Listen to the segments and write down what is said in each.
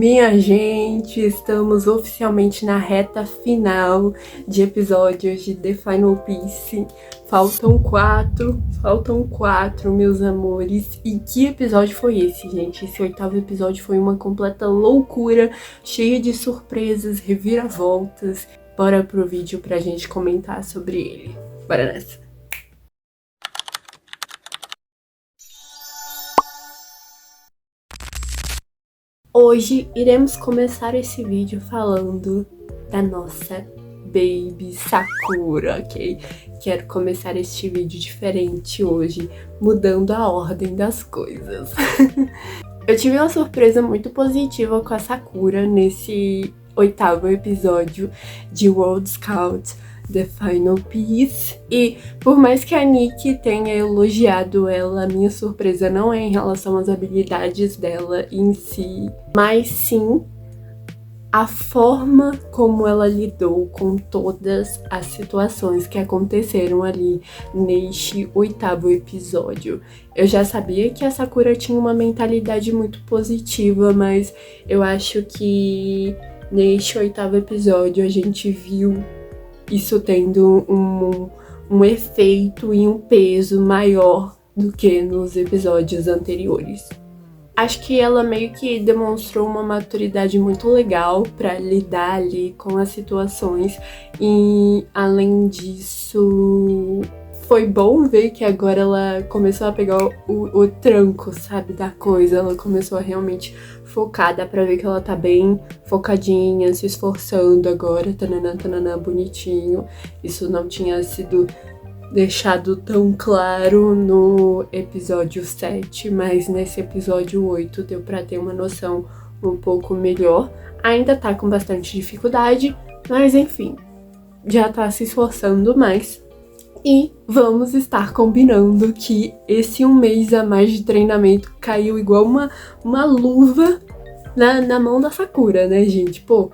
Minha gente, estamos oficialmente na reta final de episódios de The Final Piece. Faltam quatro, meus amores. E que episódio foi esse, gente? Esse 8º episódio foi uma completa loucura, cheia de surpresas, reviravoltas. Bora pro vídeo pra gente comentar sobre ele. Bora nessa! Hoje iremos começar esse vídeo falando da nossa Baby Sakura, ok? Quero começar este vídeo diferente hoje, mudando a ordem das coisas. Eu tive uma surpresa muito positiva com a Sakura nesse 8º episódio de World Scout The Final Piece. E por mais que a Nikki tenha elogiado ela, a minha surpresa não é em relação às habilidades dela em si, mas sim a forma como ela lidou com todas as situações que aconteceram ali neste 8º episódio. Eu já sabia que a Sakura tinha uma mentalidade muito positiva, mas eu acho que neste 8º episódio a gente viu isso tendo um efeito e um peso maior do que nos episódios anteriores. Acho que ela meio que demonstrou uma maturidade muito legal para lidar ali com as situações e, além disso, foi bom ver que agora ela começou a pegar o tranco, sabe, da coisa. Ela começou a realmente focar, dá pra ver que ela tá bem focadinha, se esforçando agora, tananã, bonitinho. Isso não tinha sido deixado tão claro no episódio 7, mas nesse episódio 8 deu pra ter uma noção um pouco melhor. Ainda tá com bastante dificuldade, mas enfim, já tá se esforçando mais. E vamos estar combinando que esse 1 mês a mais de treinamento caiu igual uma luva na mão da Sakura, né, gente? Pô,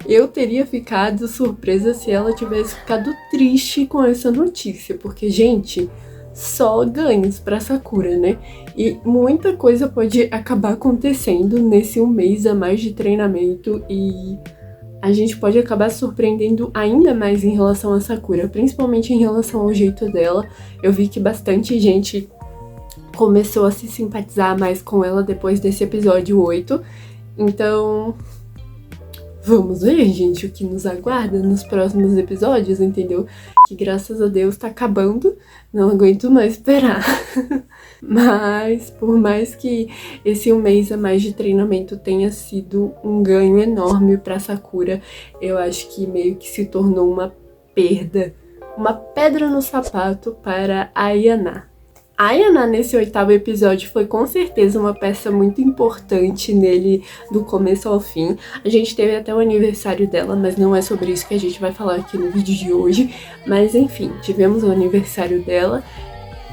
eu teria ficado surpresa se ela tivesse ficado triste com essa notícia, porque, gente, só ganhos pra Sakura, né? E muita coisa pode acabar acontecendo nesse 1 mês a mais de treinamento e a gente pode acabar surpreendendo ainda mais em relação a Sakura, principalmente em relação ao jeito dela. Eu vi que bastante gente começou a se simpatizar mais com ela depois desse episódio 8. Então, vamos ver, gente, o que nos aguarda nos próximos episódios, entendeu? Que graças a Deus tá acabando, não aguento mais esperar. Mas, por mais que esse 1 mês a mais de treinamento tenha sido um ganho enorme pra Sakura, eu acho que meio que se tornou uma perda, uma pedra no sapato para a Yana. A Yana, nesse 8º episódio, foi com certeza uma peça muito importante nele, do começo ao fim. A gente teve até o aniversário dela, mas não é sobre isso que a gente vai falar aqui no vídeo de hoje. Mas enfim, tivemos o aniversário dela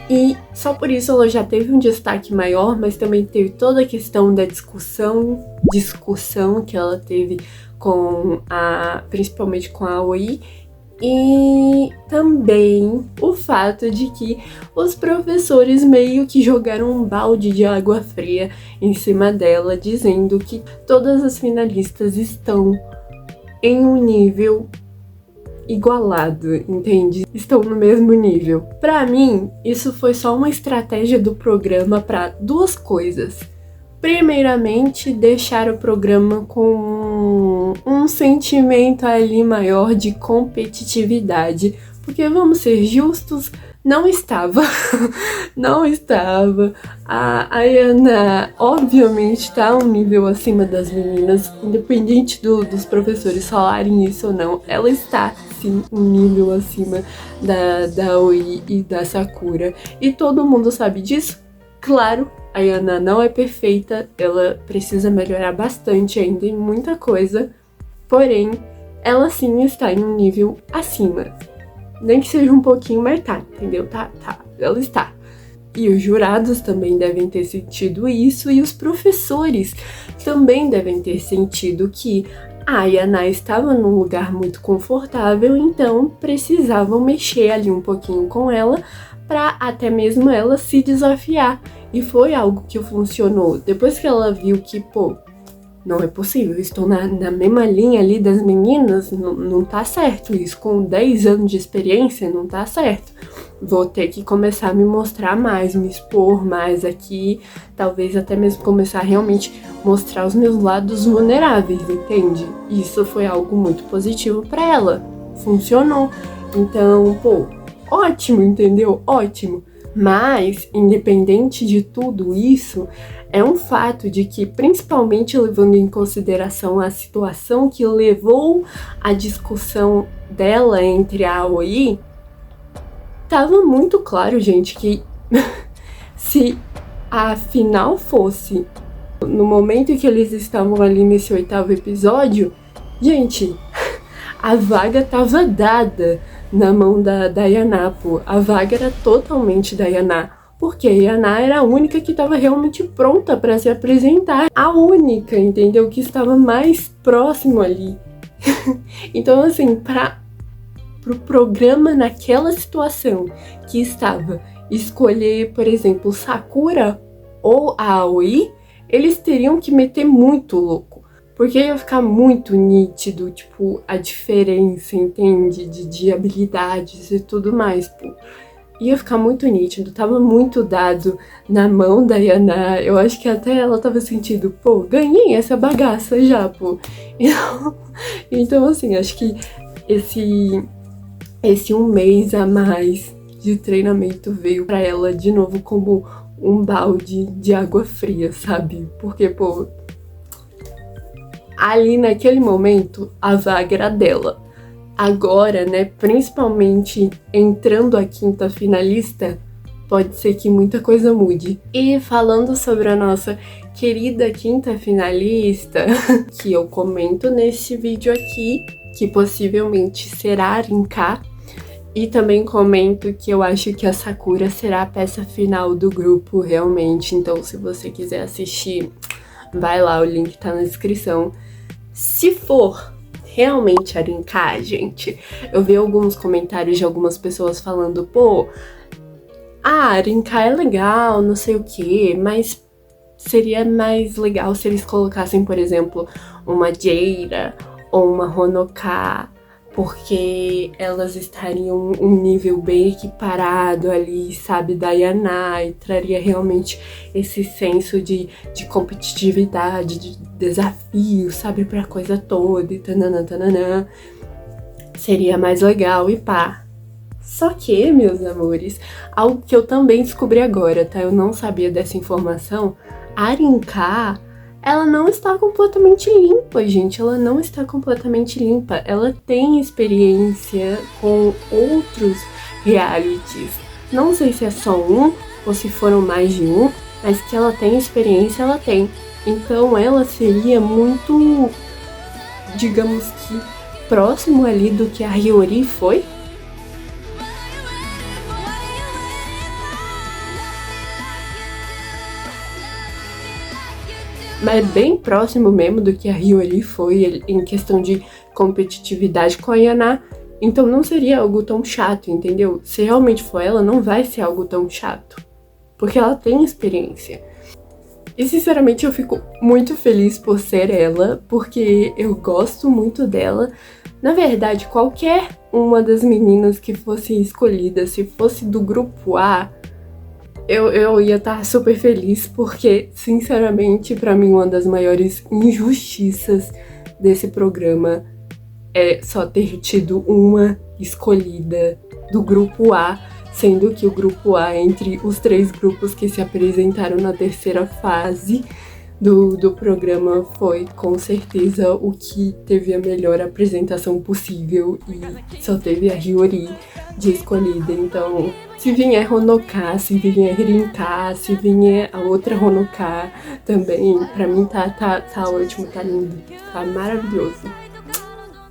e só por isso ela já teve um destaque maior, mas também teve toda a questão da discussão que ela teve principalmente com a Aoi. E também o fato de que os professores meio que jogaram um balde de água fria em cima dela, dizendo que todas as finalistas estão em um nível igualado, entende? Estão no mesmo nível. Pra mim, isso foi só uma estratégia do programa para duas coisas. Primeiramente, deixar o programa com um sentimento ali maior de competitividade, porque vamos ser justos, não estava. Não estava. A Yana, obviamente, tá um nível acima das meninas, independente dos professores falarem isso ou não. Ela está, sim, um nível acima da Aoi e da Sakura. E todo mundo sabe disso? Claro, a Yana não é perfeita, ela precisa melhorar bastante ainda em muita coisa, porém, ela sim está em um nível acima. Nem que seja um pouquinho, mas tá, entendeu? Tá, ela está. E os jurados também devem ter sentido isso, e os professores também devem ter sentido que a Yana estava num lugar muito confortável, então precisavam mexer ali um pouquinho com ela, para até mesmo ela se desafiar. E foi algo que funcionou. Depois que ela viu que, pô, não é possível, estou na mesma linha ali das meninas, não tá certo isso, com 10 anos de experiência não tá certo. Vou ter que começar a me mostrar mais, me expor mais aqui, talvez até mesmo começar a realmente mostrar os meus lados vulneráveis, entende? Isso foi algo muito positivo pra ela, funcionou. Então, pô, ótimo, entendeu? Ótimo. Mas, independente de tudo isso, é um fato de que, principalmente levando em consideração a situação que levou à discussão dela entre a Aoi, tava muito claro, gente, que se a final fosse no momento em que eles estavam ali nesse 8º episódio, gente, a vaga tava dada na mão da Yaná, pô. A vaga era totalmente da Yaná, porque a Yaná era a única que estava realmente pronta para se apresentar. A única, entendeu? Que estava mais próximo ali. Então, assim, pro programa naquela situação que estava escolher, por exemplo, Sakura ou a Aoi, eles teriam que meter muito louco. Porque ia ficar muito nítido, tipo, a diferença, entende? De habilidades e tudo mais, pô. Ia ficar muito nítido, tava muito dado na mão da Yaná. Eu acho que até ela tava sentindo, pô, ganhei essa bagaça já, pô. Então assim, acho que esse 1 mês a mais de treinamento veio pra ela de novo como um balde de água fria, sabe? Porque, pô, ali naquele momento a vaga era dela. Agora, né, principalmente entrando a 5ª finalista, pode ser que muita coisa mude. E falando sobre a nossa querida 5ª finalista, que eu comento neste vídeo aqui, que possivelmente será a Rinka, e também comento que eu acho que a Sakura será a peça final do grupo, realmente. Então, se você quiser assistir, vai lá, o link tá na descrição. Se for realmente a Rinka, gente, eu vi alguns comentários de algumas pessoas falando, pô, a Rinka é legal, não sei o que, mas seria mais legal se eles colocassem, por exemplo, uma Jaira ou uma Honoka, porque elas estariam um nível bem equiparado ali, sabe, da Yaná, e traria realmente esse senso de competitividade, de desafio, sabe, pra coisa toda, e tananã. Seria mais legal e pá. Só que, meus amores, algo que eu também descobri agora, tá? Eu não sabia dessa informação. A Rinka, ela não está completamente limpa, gente. Ela não está completamente limpa. Ela tem experiência com outros realities. Não sei se é só um ou se foram mais de um, mas que ela tem experiência, ela tem. Então ela seria muito, digamos que, próximo ali do que a Hiyori foi. Mas bem próximo mesmo do que a Hiyori foi em questão de competitividade com a Yaná. Então não seria algo tão chato, entendeu? Se realmente for ela, não vai ser algo tão chato. Porque ela tem experiência. E sinceramente eu fico muito feliz por ser ela, porque eu gosto muito dela. Na verdade, qualquer uma das meninas que fosse escolhida, se fosse do grupo A, eu ia estar super feliz, porque, sinceramente, pra mim, uma das maiores injustiças desse programa é só ter tido uma escolhida do grupo A, sendo que o grupo A, entre os 3 grupos que se apresentaram na 3ª fase do programa, foi com certeza o que teve a melhor apresentação possível, e só teve a Hiyori de escolhida. Então, se vier Honoka, se vier Rinka, se vier a outra Honoka também, pra mim tá ótimo, tá lindo, tá maravilhoso.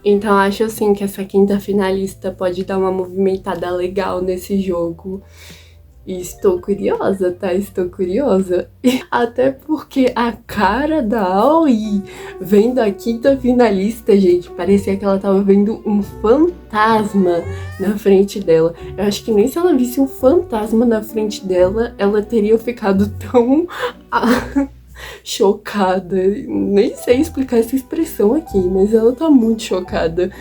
Então acho assim que essa 5ª finalista pode dar uma movimentada legal nesse jogo. E estou curiosa, tá? Estou curiosa. Até porque a cara da Aoi vendo a 5ª finalista, gente, parecia que ela tava vendo um fantasma na frente dela. Eu acho que nem se ela visse um fantasma na frente dela, ela teria ficado tão chocada. Nem sei explicar essa expressão aqui, mas ela tá muito chocada.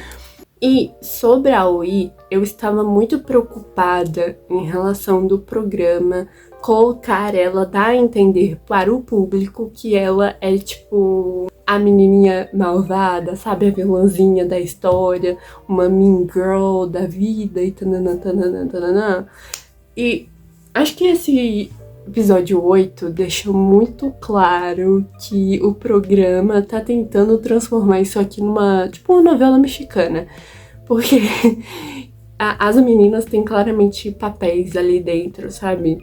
E sobre a Aoi, eu estava muito preocupada em relação do programa colocar ela, dar a entender para o público que ela é tipo a menininha malvada, sabe? A vilãzinha da história, uma mean girl da vida e tananã, tananã, tananã. E acho que esse episódio 8 deixou muito claro que o programa tá tentando transformar isso aqui numa, tipo, uma novela mexicana. Porque as meninas têm claramente papéis ali dentro, sabe?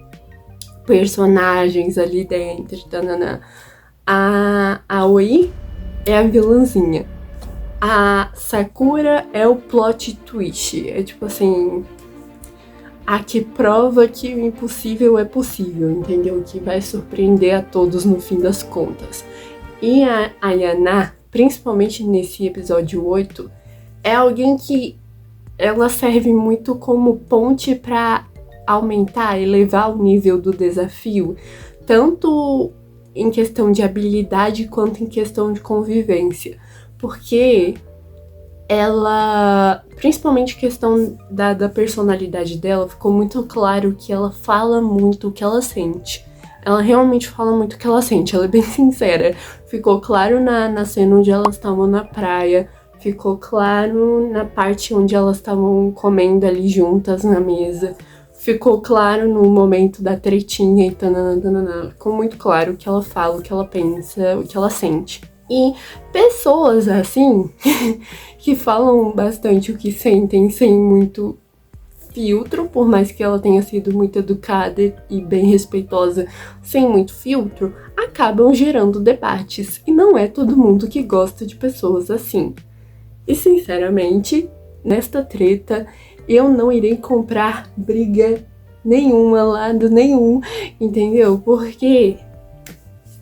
Personagens ali dentro, tanana. A Aoi é a vilãzinha. A Sakura é o plot twist. É tipo assim, a que prova que o impossível é possível, entendeu? Que vai surpreender a todos no fim das contas. E a Yana, principalmente nesse episódio 8, é alguém que ela serve muito como ponte para aumentar, elevar o nível do desafio, tanto em questão de habilidade quanto em questão de convivência. Porque ela, principalmente questão da personalidade dela, ficou muito claro que ela fala muito o que ela sente. Ela realmente fala muito o que ela sente, ela é bem sincera. Ficou claro na cena onde elas estavam na praia, ficou claro na parte onde elas estavam comendo ali juntas na mesa, ficou claro no momento da tretinha e tananana. Ficou muito claro o que ela fala, o que ela pensa, o que ela sente. E pessoas assim, que falam bastante o que sentem sem muito filtro, por mais que ela tenha sido muito educada e bem respeitosa, sem muito filtro, acabam gerando debates. E não é todo mundo que gosta de pessoas assim. E sinceramente, nesta treta, eu não irei comprar briga nenhuma, lado nenhum, entendeu? Porque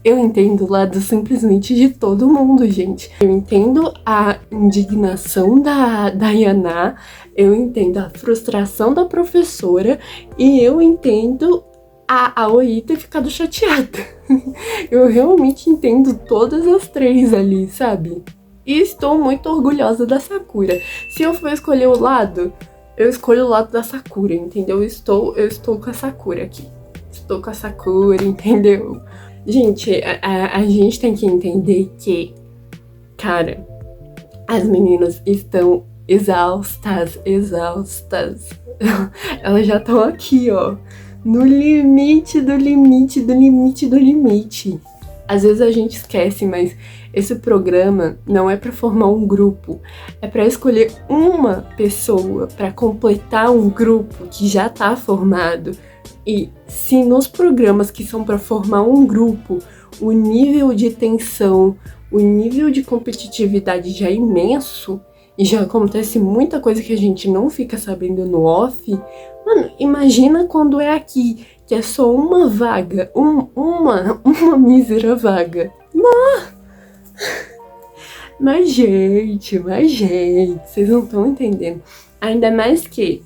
eu entendo o lado simplesmente de todo mundo, gente. Eu entendo a indignação da Yana, eu entendo a frustração da professora e eu entendo a Aoi ter ficado chateada. Eu realmente entendo todas as três ali, sabe? E estou muito orgulhosa da Sakura. Se eu for escolher o lado, eu escolho o lado da Sakura, entendeu? Eu estou com a Sakura aqui. Estou com a Sakura, entendeu? Gente, a gente tem que entender que, cara, as meninas estão exaustas. Elas já estão aqui, ó, no limite do limite do limite do limite. Às vezes a gente esquece, mas esse programa não é para formar um grupo, é para escolher uma pessoa para completar um grupo que já tá formado. E se nos programas que são para formar um grupo, o nível de tensão, o nível de competitividade já é imenso, e já acontece muita coisa que a gente não fica sabendo no off, mano, imagina quando é aqui, que é só uma vaga, uma mísera vaga. Nossa! Mas gente, vocês não estão entendendo. Ainda mais que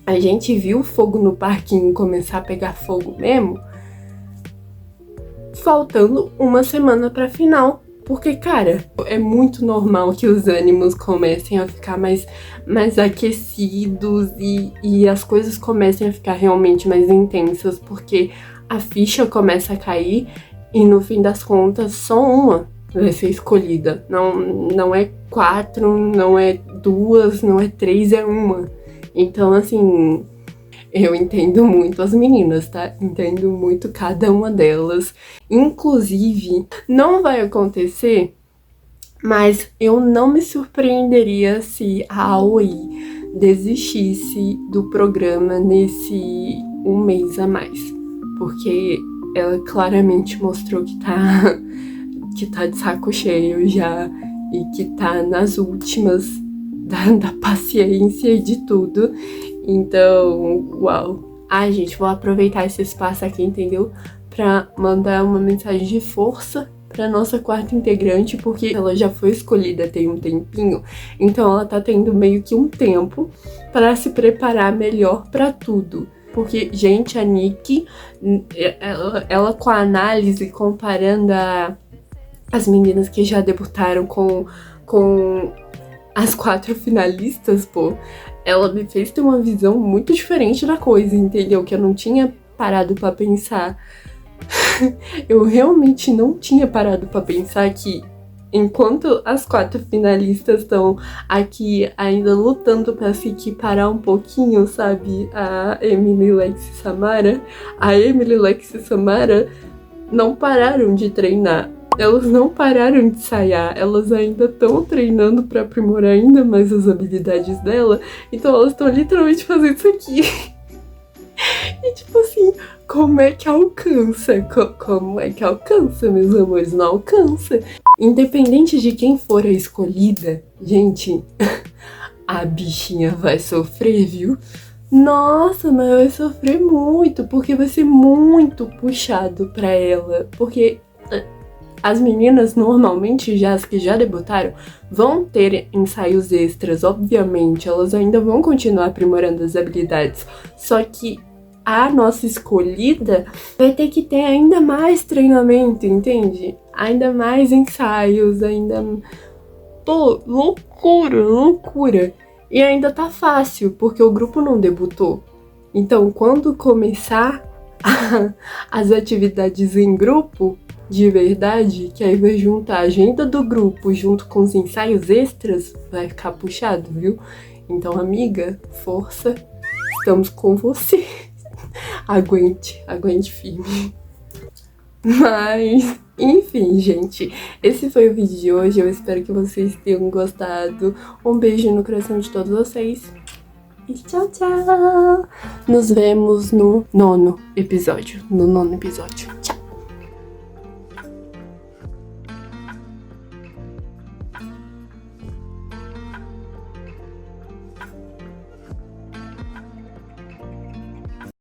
a gente viu o fogo no parquinho começar a pegar fogo mesmo, faltando uma semana pra final. Porque, cara, é muito normal que os ânimos comecem a ficar mais aquecidos e as coisas comecem a ficar realmente mais intensas, porque a ficha começa a cair e no fim das contas só uma vai ser escolhida. Não é 4, não é 2, não é 3, é uma. Então, assim, eu entendo muito as meninas, tá? Entendo muito cada uma delas. Inclusive, não vai acontecer, mas eu não me surpreenderia se a Aoi desistisse do programa nesse um mês a mais. Porque ela claramente mostrou que tá de saco cheio já e que tá nas últimas da paciência e de tudo. Então, uau. Gente, vou aproveitar esse espaço aqui, entendeu? Pra mandar uma mensagem de força pra nossa quarta integrante, porque ela já foi escolhida tem um tempinho, então ela tá tendo meio que um tempo para se preparar melhor pra tudo. Porque, gente, a Nick, ela com a análise comparando as meninas que já debutaram com as 4 finalistas, pô, ela me fez ter uma visão muito diferente da coisa, entendeu? Que eu não tinha parado pra pensar. Eu realmente não tinha parado pra pensar que enquanto as 4 finalistas estão aqui ainda lutando pra se equiparar um pouquinho, sabe? A Emily, Lex e Samara. A Emily, Lex e Samara não pararam de treinar. Elas não pararam de ensaiar. Elas ainda estão treinando pra aprimorar ainda mais as habilidades dela. Então elas estão literalmente fazendo isso aqui. E tipo assim, como é que alcança? Como é que alcança, meus amores? Não alcança. Independente de quem for a escolhida, gente, a bichinha vai sofrer, viu? Nossa, mas vai sofrer muito, porque vai ser muito puxado pra ela. Porque as meninas, normalmente, já as que já debutaram, vão ter ensaios extras, obviamente. Elas ainda vão continuar aprimorando as habilidades. Só que a nossa escolhida vai ter que ter ainda mais treinamento, entende? Ainda mais ensaios, ainda... Pô, loucura, loucura. E ainda tá fácil, porque o grupo não debutou. Então, quando começar as atividades em grupo, de verdade, que aí vai juntar a agenda do grupo junto com os ensaios extras, vai ficar puxado, viu? Então, amiga, força, estamos com você. Aguente firme. Mas, enfim, gente, esse foi o vídeo de hoje. Eu espero que vocês tenham gostado. Um beijo no coração de todos vocês. E tchau, tchau! Nos vemos no nono episódio. Tchau!